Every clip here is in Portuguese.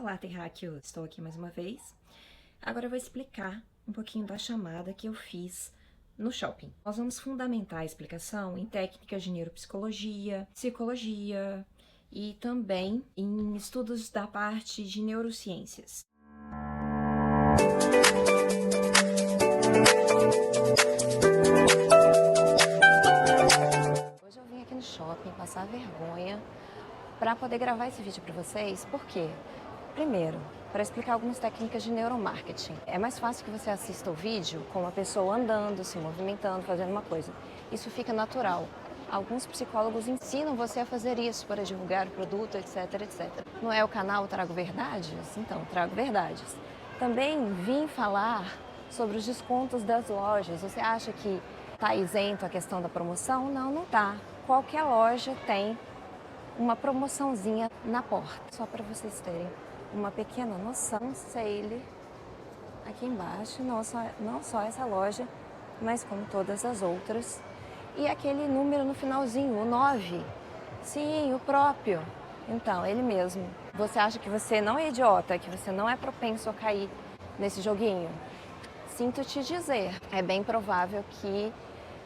Olá, terráqueo! Estou aqui mais uma vez. Agora eu vou explicar um pouquinho da chamada que eu fiz no shopping. Nós vamos fundamentar a explicação em técnicas de neuropsicologia, psicologia e também em estudos da parte de neurociências. Hoje eu vim aqui no shopping passar vergonha para poder gravar esse vídeo para vocês. Por quê? Primeiro, para explicar algumas técnicas de neuromarketing. É mais fácil que você assista o vídeo com uma pessoa andando, se movimentando, fazendo uma coisa. Isso fica natural. Alguns psicólogos ensinam você a fazer isso para divulgar o produto, etc, etc. Não é o canal Trago Verdades? Então, trago verdades. Também vim falar sobre os descontos das lojas. Você acha que está isento a questão da promoção? Não, não está. Qualquer loja tem uma promoçãozinha na porta. Só para vocês terem uma pequena noção, sale aqui embaixo, não só essa loja, mas como todas as outras. E aquele número no finalzinho, o 9. Sim, o próprio. Então, ele mesmo. Você acha que você não é idiota, que você não é propenso a cair nesse joguinho? Sinto te dizer, é bem provável que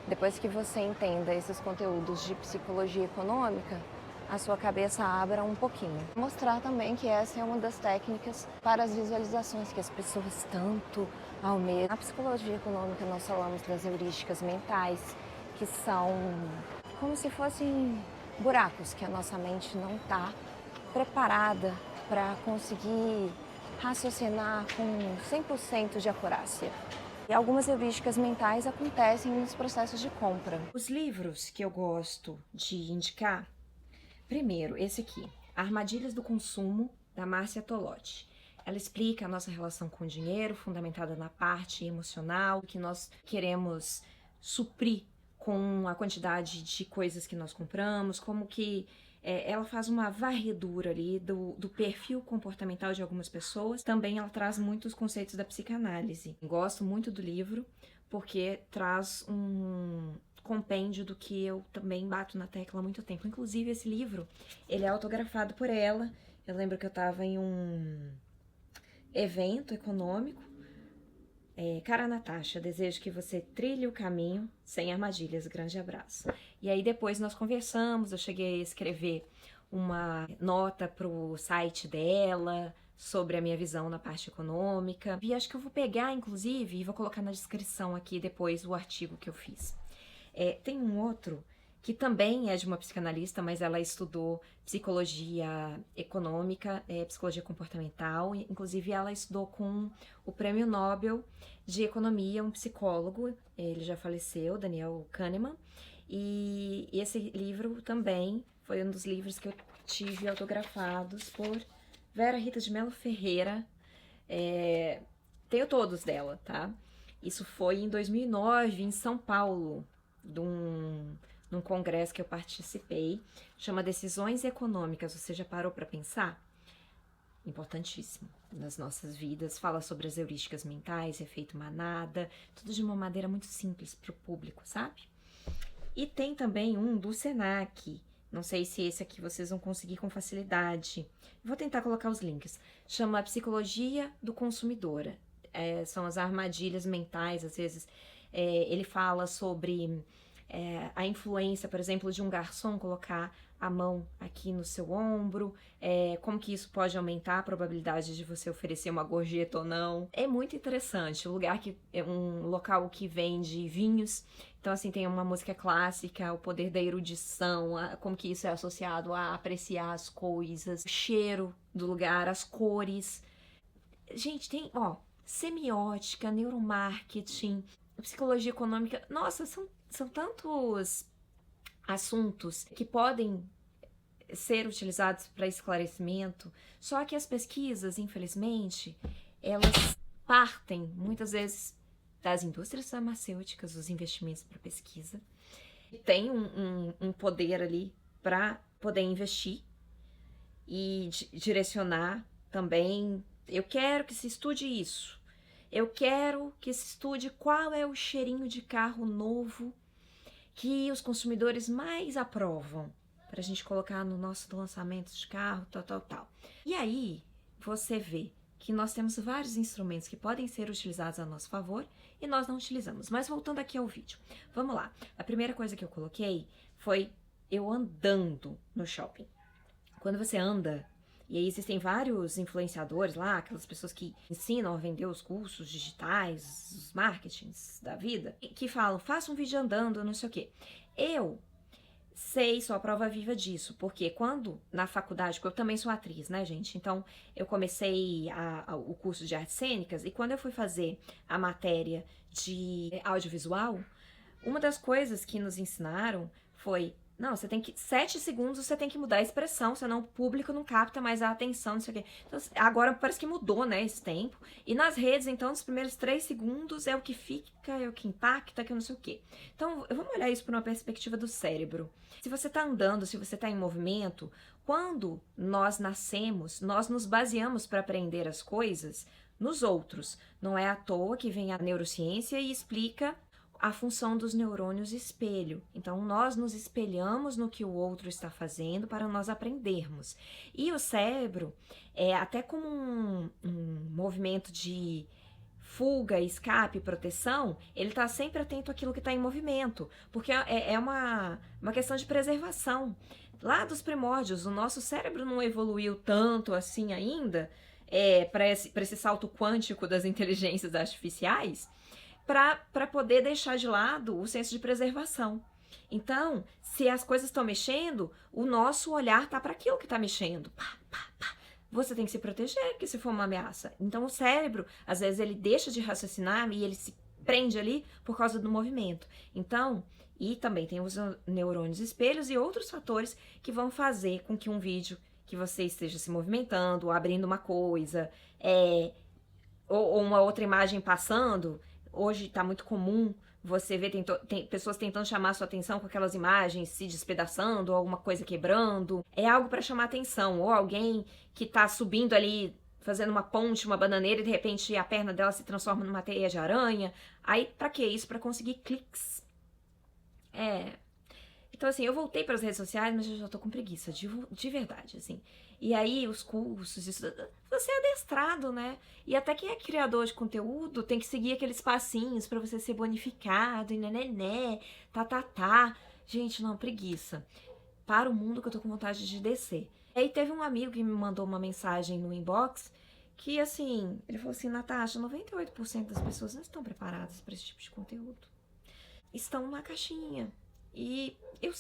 depois que você entenda esses conteúdos de psicologia econômica, a sua cabeça abra um pouquinho. Mostrar também que essa é uma das técnicas para as visualizações que as pessoas tanto almejam. Na psicologia econômica nós falamos das heurísticas mentais, que são como se fossem buracos que a nossa mente não está preparada para conseguir raciocinar com 100% de acurácia. E algumas heurísticas mentais acontecem nos processos de compra. Os livros que eu gosto de indicar, primeiro, esse aqui, Armadilhas do Consumo, da Márcia Tolotti. Ela explica a nossa relação com o dinheiro, fundamentada na parte emocional, que nós queremos suprir com a quantidade de coisas que nós compramos, como que ela faz uma varredura ali do perfil comportamental de algumas pessoas. Também ela traz muitos conceitos da psicanálise. Gosto muito do livro, porque traz um compêndio do que eu também bato na tecla há muito tempo. Inclusive, esse livro, ele é autografado por ela. Eu lembro que eu estava em um evento econômico. Cara Natasha, desejo que você trilhe o caminho sem armadilhas. Grande abraço. E aí depois nós conversamos, eu cheguei a escrever uma nota pro site dela sobre a minha visão na parte econômica. E acho que eu vou pegar, inclusive, e vou colocar na descrição aqui depois o artigo que eu fiz. Tem um outro que também é de uma psicanalista, mas ela estudou psicologia econômica, psicologia comportamental, inclusive ela estudou com o Prêmio Nobel de Economia, um psicólogo, ele já faleceu, Daniel Kahneman, e esse livro também foi um dos livros que eu tive autografados por Vera Rita de Mello Ferreira. Tenho todos dela, tá? Isso foi em 2009, em São Paulo, num congresso que eu participei, chama Decisões Econômicas. Você já parou para pensar? Importantíssimo nas nossas vidas, fala sobre as heurísticas mentais, efeito manada, tudo de uma maneira muito simples para o público, sabe? E tem também um do Senac, não sei se esse aqui vocês vão conseguir com facilidade, vou tentar colocar os links, chama Psicologia do Consumidor, são as armadilhas mentais, às vezes ele fala sobre a influência, por exemplo, de um garçom colocar a mão aqui no seu ombro, como que isso pode aumentar a probabilidade de você oferecer uma gorjeta ou não. É muito interessante, um local que vende vinhos, então assim, tem uma música clássica, o poder da erudição, como que isso é associado a apreciar as coisas, o cheiro do lugar, as cores. Gente, tem, semiótica, neuromarketing, psicologia econômica, nossa, são tantos assuntos que podem ser utilizados para esclarecimento, só que as pesquisas, infelizmente, elas partem muitas vezes das indústrias farmacêuticas, os investimentos para pesquisa, tem um poder ali para poder investir e direcionar também. Eu quero que se estude isso. Eu quero que se estude qual é o cheirinho de carro novo que os consumidores mais aprovam para a gente colocar no nosso lançamento de carro, tal. E aí, você vê que nós temos vários instrumentos que podem ser utilizados a nosso favor e nós não utilizamos. Mas voltando aqui ao vídeo, vamos lá. A primeira coisa que eu coloquei foi eu andando no shopping. Quando você anda, e aí existem vários influenciadores lá, aquelas pessoas que ensinam a vender os cursos digitais, os marketings da vida, que falam, faça um vídeo andando, não sei o quê. Eu sou a prova viva disso, porque quando, na faculdade, porque eu também sou atriz, né, gente? Então, eu comecei o curso de artes cênicas, e quando eu fui fazer a matéria de audiovisual, uma das coisas que nos ensinaram foi, não, você tem que, 7 segundos você tem que mudar a expressão, senão o público não capta mais a atenção, não sei o quê. Então, agora parece que mudou, né, esse tempo. E nas redes, então, os primeiros 3 segundos é o que fica, é o que impacta, que eu não sei o quê. Então, vamos olhar isso por uma perspectiva do cérebro. Se você tá andando, se você tá em movimento, quando nós nascemos, nós nos baseamos para aprender as coisas nos outros. Não é à toa que vem a neurociência e explica a função dos neurônios espelho. Então, nós nos espelhamos no que o outro está fazendo para nós aprendermos. E o cérebro, até como um movimento de fuga, escape, proteção, ele está sempre atento àquilo que está em movimento, porque é uma questão de preservação. Lá dos primórdios, o nosso cérebro não evoluiu tanto assim ainda, para esse salto quântico das inteligências artificiais, para poder deixar de lado o senso de preservação. Então, se as coisas estão mexendo, o nosso olhar tá para aquilo que está mexendo. Pá, pá, pá. Você tem que se proteger, porque se for uma ameaça. Então, o cérebro, às vezes, ele deixa de raciocinar e ele se prende ali por causa do movimento. Então, e também tem os neurônios espelhos e outros fatores que vão fazer com que um vídeo que você esteja se movimentando, ou abrindo uma coisa, ou uma outra imagem passando. Hoje está muito comum você ver tem pessoas tentando chamar a sua atenção com aquelas imagens se despedaçando, ou alguma coisa quebrando. É algo para chamar atenção. Ou alguém que está subindo ali, fazendo uma ponte, uma bananeira, e de repente a perna dela se transforma numa teia de aranha. Aí, para que isso? Para conseguir cliques. Então, assim, eu voltei para as redes sociais, mas eu já tô com preguiça, de verdade, assim. E aí, os cursos, isso, você é adestrado, né? E até quem é criador de conteúdo tem que seguir aqueles passinhos para você ser bonificado, e né, tá. Gente, não, preguiça. Para o mundo que eu tô com vontade de descer. E aí teve um amigo que me mandou uma mensagem no inbox que, assim, ele falou assim, Natasha, 98% das pessoas não estão preparadas para esse tipo de conteúdo. Estão na caixinha. E eu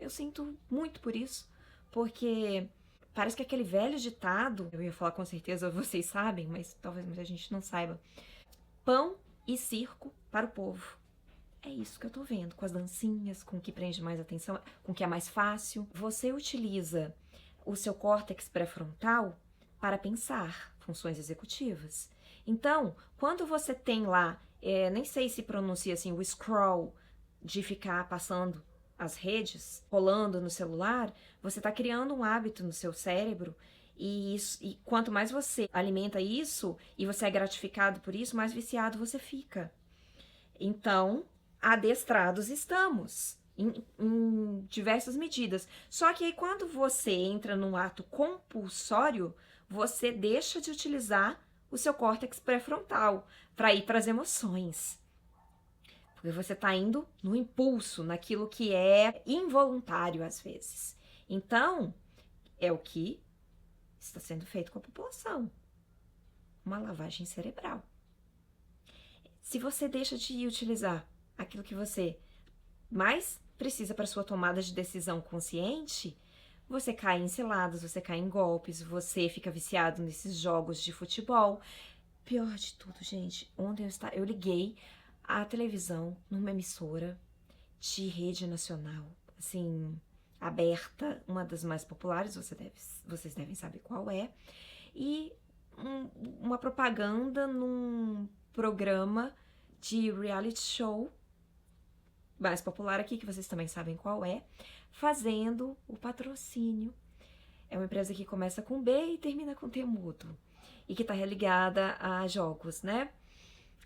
sinto muito por isso, porque parece que aquele velho ditado, eu ia falar com certeza, vocês sabem, mas talvez muita gente não saiba, pão e circo para o povo. É isso que eu tô vendo, com as dancinhas, com o que prende mais atenção, com o que é mais fácil. Você utiliza o seu córtex pré-frontal para pensar, funções executivas. Então, quando você tem lá, nem sei se pronuncia assim, o scroll, de ficar passando as redes, rolando no celular, você está criando um hábito no seu cérebro e quanto mais você alimenta isso e você é gratificado por isso, mais viciado você fica. Então, adestrados estamos em diversas medidas. Só que aí quando você entra num ato compulsório, você deixa de utilizar o seu córtex pré-frontal para ir para as emoções. Porque você está indo no impulso, naquilo que é involuntário às vezes. Então, é o que está sendo feito com a população. Uma lavagem cerebral. Se você deixa de utilizar aquilo que você mais precisa para sua tomada de decisão consciente, você cai em ciladas, você cai em golpes, você fica viciado nesses jogos de futebol. Pior de tudo, gente, ontem eu liguei a televisão numa emissora de rede nacional, assim, aberta, uma das mais populares, vocês devem saber qual é, e uma propaganda num programa de reality show mais popular aqui, que vocês também sabem qual é, fazendo o patrocínio. É uma empresa que começa com B e termina com T mudo, e que tá ligada a jogos, né?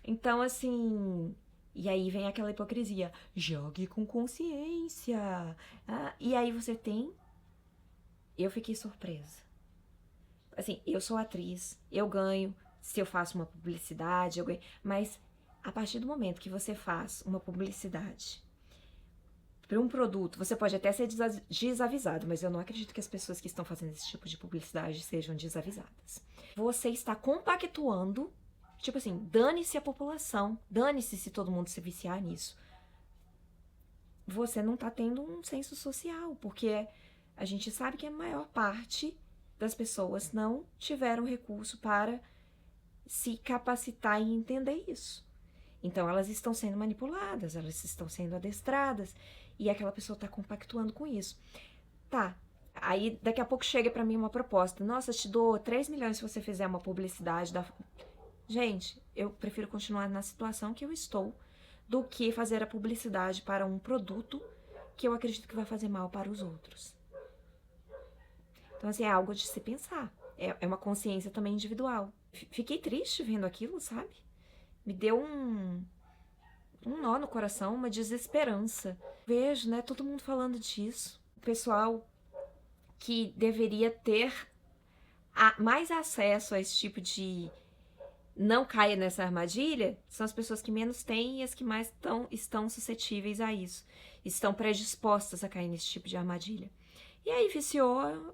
Então, assim, e aí vem aquela hipocrisia, jogue com consciência. E aí você tem, eu fiquei surpresa. Assim, eu sou atriz, eu ganho, se eu faço uma publicidade, eu ganho. Mas a partir do momento que você faz uma publicidade para um produto, você pode até ser desavisado, mas eu não acredito que as pessoas que estão fazendo esse tipo de publicidade sejam desavisadas. Você está compactuando, tipo assim, dane-se a população, dane-se se todo mundo se viciar nisso. Você não está tendo um senso social, porque a gente sabe que a maior parte das pessoas não tiveram recurso para se capacitar e entender isso. Então, elas estão sendo manipuladas, elas estão sendo adestradas, e aquela pessoa está compactuando com isso. Tá, aí daqui a pouco chega para mim uma proposta. Nossa, te dou 3 milhões se você fizer uma publicidade da... Gente, eu prefiro continuar na situação que eu estou do que fazer a publicidade para um produto que eu acredito que vai fazer mal para os outros. Então, assim, é algo de se pensar. É uma consciência também individual. Fiquei triste vendo aquilo, sabe? Me deu um nó no coração, uma desesperança. Vejo, né, todo mundo falando disso. O pessoal que deveria ter mais acesso a esse tipo de... não caia nessa armadilha, são as pessoas que menos têm e as que mais estão suscetíveis a isso. Estão predispostas a cair nesse tipo de armadilha. E aí viciou,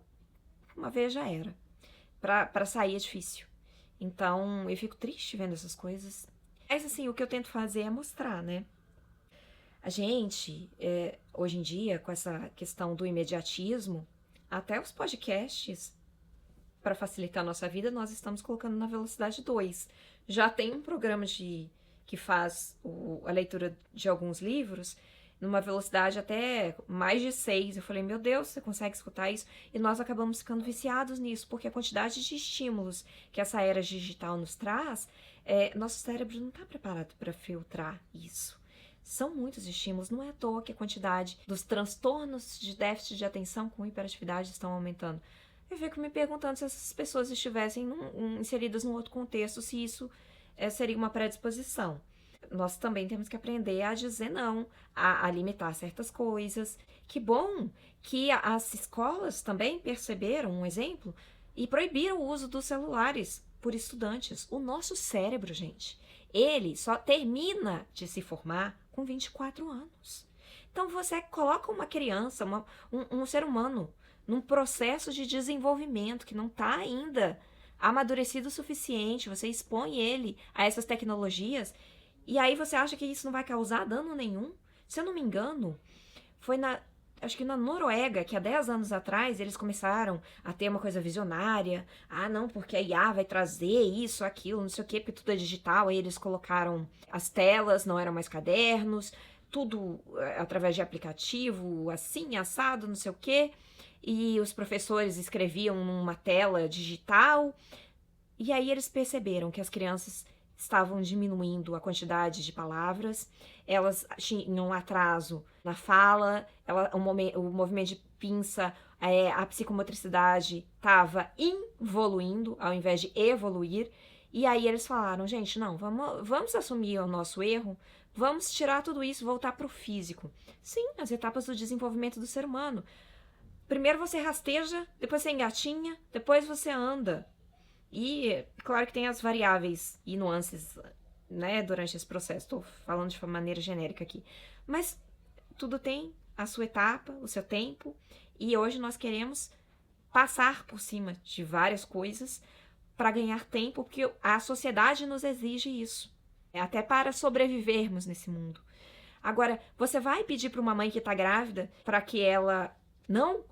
uma vez já era. Pra sair é difícil. Então, eu fico triste vendo essas coisas. Mas, assim, o que eu tento fazer é mostrar, né? A gente, hoje em dia, com essa questão do imediatismo, até os podcasts, para facilitar a nossa vida, nós estamos colocando na velocidade 2. Já tem um programa que faz a leitura de alguns livros numa velocidade até mais de 6. Eu falei, meu Deus, você consegue escutar isso? E nós acabamos ficando viciados nisso, porque a quantidade de estímulos que essa era digital nos traz, nosso cérebro não está preparado para filtrar isso. São muitos estímulos, não é à toa que a quantidade dos transtornos de déficit de atenção com hiperatividade estão aumentando. Eu fico me perguntando se essas pessoas estivessem inseridas num outro contexto, se isso seria uma predisposição. Nós também temos que aprender a dizer não, a limitar certas coisas. Que bom que as escolas também perceberam um exemplo e proibiram o uso dos celulares por estudantes. O nosso cérebro, gente, ele só termina de se formar com 24 anos. Então você coloca uma criança, um ser humano, num processo de desenvolvimento que não está ainda amadurecido o suficiente, você expõe ele a essas tecnologias e aí você acha que isso não vai causar dano nenhum? Se eu não me engano, foi acho que na Noruega, que há 10 anos atrás eles começaram a ter uma coisa visionária. Ah, não, porque a IA vai trazer isso, aquilo, não sei o quê, porque tudo é digital. Aí eles colocaram as telas, não eram mais cadernos, tudo através de aplicativo, assim, assado, não sei o quê. E os professores escreviam numa tela digital. E aí eles perceberam que as crianças estavam diminuindo a quantidade de palavras, elas tinham um atraso na fala, o movimento de pinça, a psicomotricidade estava involuindo ao invés de evoluir. E aí eles falaram, gente, não, vamos assumir o nosso erro, vamos tirar tudo isso e voltar para o físico. Sim, as etapas do desenvolvimento do ser humano. Primeiro você rasteja, depois você engatinha, depois você anda. E, claro que tem as variáveis e nuances, né, durante esse processo. Estou falando de maneira genérica aqui. Mas tudo tem a sua etapa, o seu tempo. E hoje nós queremos passar por cima de várias coisas para ganhar tempo, porque a sociedade nos exige isso. Até para sobrevivermos nesse mundo. Agora, você vai pedir para uma mãe que está grávida para que ela não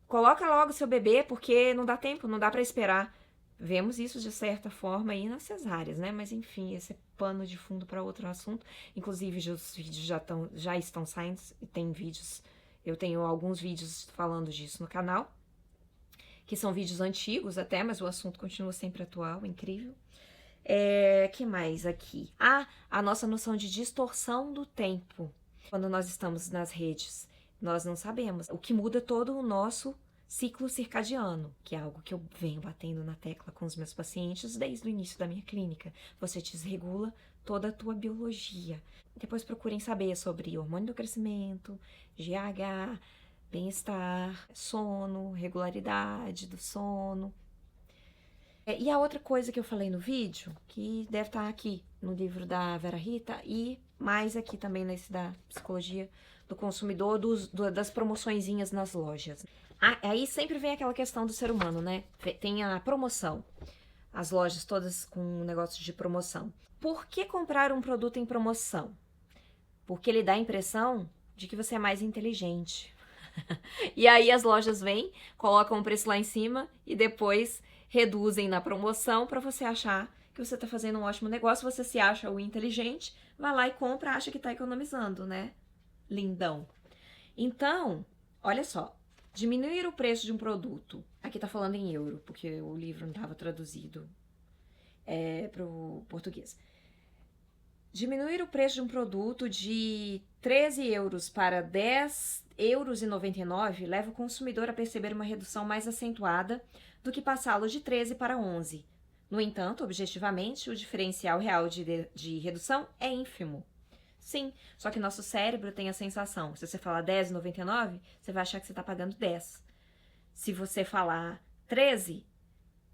coloca logo seu bebê porque não dá tempo, não dá para esperar. Vemos isso de certa forma aí nas cesáreas, né? Mas enfim, esse é pano de fundo para outro assunto. Inclusive, os vídeos já estão saindo, e tem vídeos, eu tenho alguns vídeos falando disso no canal, que são vídeos antigos até, mas o assunto continua sempre atual, incrível. Que mais aqui? A nossa noção de distorção do tempo. Quando nós estamos nas redes, nós não sabemos. O que muda todo o nosso ciclo circadiano, que é algo que eu venho batendo na tecla com os meus pacientes desde o início da minha clínica. Você desregula toda a tua biologia. Depois procurem saber sobre hormônio do crescimento, GH, bem-estar, sono, regularidade do sono. E a outra coisa que eu falei no vídeo, que deve estar aqui no livro da Vera Rita e mais aqui também nesse da Psicologia do Consumidor, das promoçõezinhas nas lojas. Aí sempre vem aquela questão do ser humano, né? Tem a promoção, as lojas todas com um negócio de promoção. Por que comprar um produto em promoção? Porque ele dá a impressão de que você é mais inteligente. E aí as lojas vêm, colocam o preço lá em cima e depois reduzem na promoção para você achar que você está fazendo um ótimo negócio. Você se acha o inteligente, vai lá e compra, acha que está economizando, né? Lindão. Então, olha só, diminuir o preço de um produto. Aqui tá falando em euro, porque o livro não estava traduzido para o português. Diminuir o preço de um produto de 13 euros para 10,99 € leva o consumidor a perceber uma redução mais acentuada do que passá-lo de 13 para 11. No entanto, objetivamente, o diferencial real de redução é ínfimo. Sim, só que nosso cérebro tem a sensação, se você falar 10,99, você vai achar que você está pagando 10. Se você falar 13,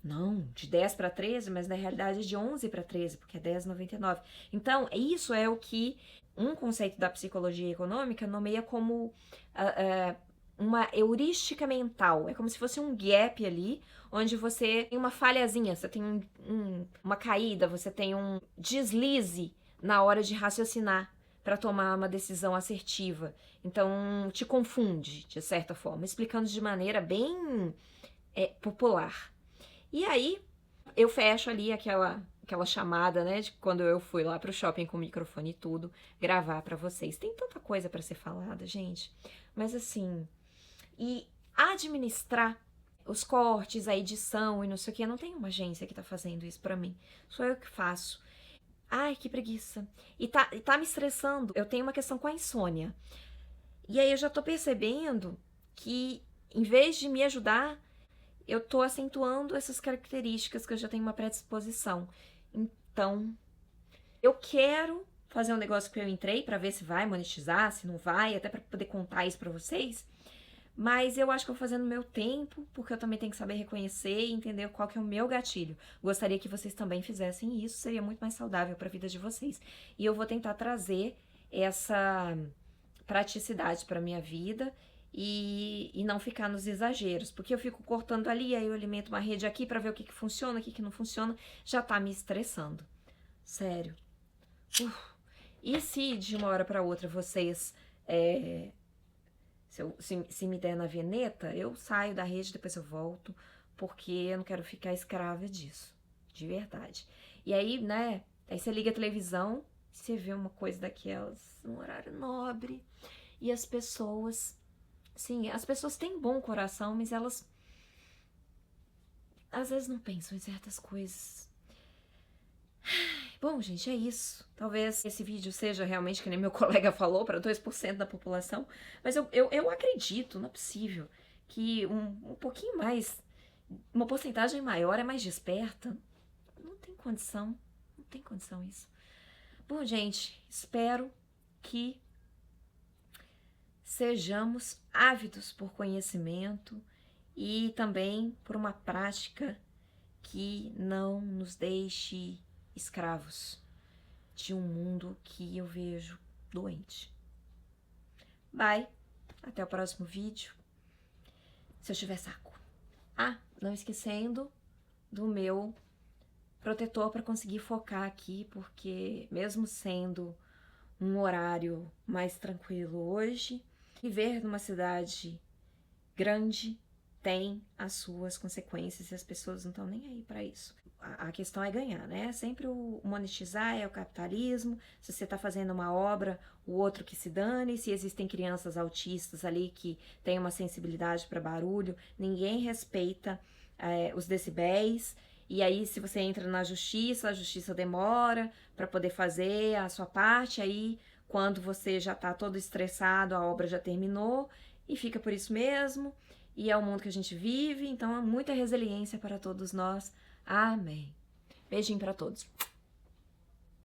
não, de 10 para 13, mas na realidade é de 11 para 13, porque é 10,99. Então, isso é o que um conceito da psicologia econômica nomeia como uma heurística mental. É como se fosse um gap ali, onde você tem uma falhazinha, você tem uma caída, você tem um deslize na hora de raciocinar para tomar uma decisão assertiva. Então, te confunde, de certa forma, explicando de maneira bem popular. E aí, eu fecho ali aquela chamada, né, de quando eu fui lá pro shopping com o microfone e tudo, gravar pra vocês. Tem tanta coisa pra ser falada, gente. Mas assim, e administrar os cortes, a edição e não sei o que, não tem uma agência que tá fazendo isso pra mim. Sou eu que faço. Ai, que preguiça. E tá me estressando. Eu tenho uma questão com a insônia. E aí eu já tô percebendo que, em vez de me ajudar, eu tô acentuando essas características que eu já tenho uma predisposição. Então, eu quero fazer um negócio que eu entrei pra ver se vai monetizar, se não vai, até pra poder contar isso pra vocês. Mas eu acho que eu vou fazer no meu tempo, porque eu também tenho que saber reconhecer e entender qual que é o meu gatilho. Gostaria que vocês também fizessem isso, seria muito mais saudável para a vida de vocês. E eu vou tentar trazer essa praticidade para minha vida e não ficar nos exageros, porque eu fico cortando ali, aí eu alimento uma rede aqui para ver o que funciona, o que não funciona, já tá me estressando. Sério. E se de uma hora para outra vocês... Se me der na veneta, eu saio da rede, depois eu volto, porque eu não quero ficar escrava disso, de verdade. E aí, né, aí você liga a televisão, você vê uma coisa daquelas, um horário nobre, e as pessoas, sim, as pessoas têm bom coração, mas elas, às vezes não pensam em certas coisas. Bom, gente, é isso. Talvez esse vídeo seja realmente, que nem meu colega falou, para 2% da população. Mas eu acredito, não é possível, que um pouquinho mais, uma porcentagem maior é mais desperta. Não tem condição. Não tem condição isso. Bom, gente, espero que sejamos ávidos por conhecimento e também por uma prática que não nos deixe escravos de um mundo que eu vejo doente. Bye, até o próximo vídeo, se eu tiver saco. Não esquecendo do meu protetor para conseguir focar aqui, porque mesmo sendo um horário mais tranquilo hoje, viver numa cidade grande tem as suas consequências e as pessoas não estão nem aí para isso. A questão é ganhar, né? Sempre o monetizar é o capitalismo. Se você está fazendo uma obra, o outro que se dane. Se existem crianças autistas ali que têm uma sensibilidade para barulho, ninguém respeita os decibéis. E aí, se você entra na justiça, a justiça demora para poder fazer a sua parte. Aí, quando você já está todo estressado, a obra já terminou e fica por isso mesmo. E é o mundo que a gente vive, então há muita resiliência para todos nós. Amém. Beijinho para todos.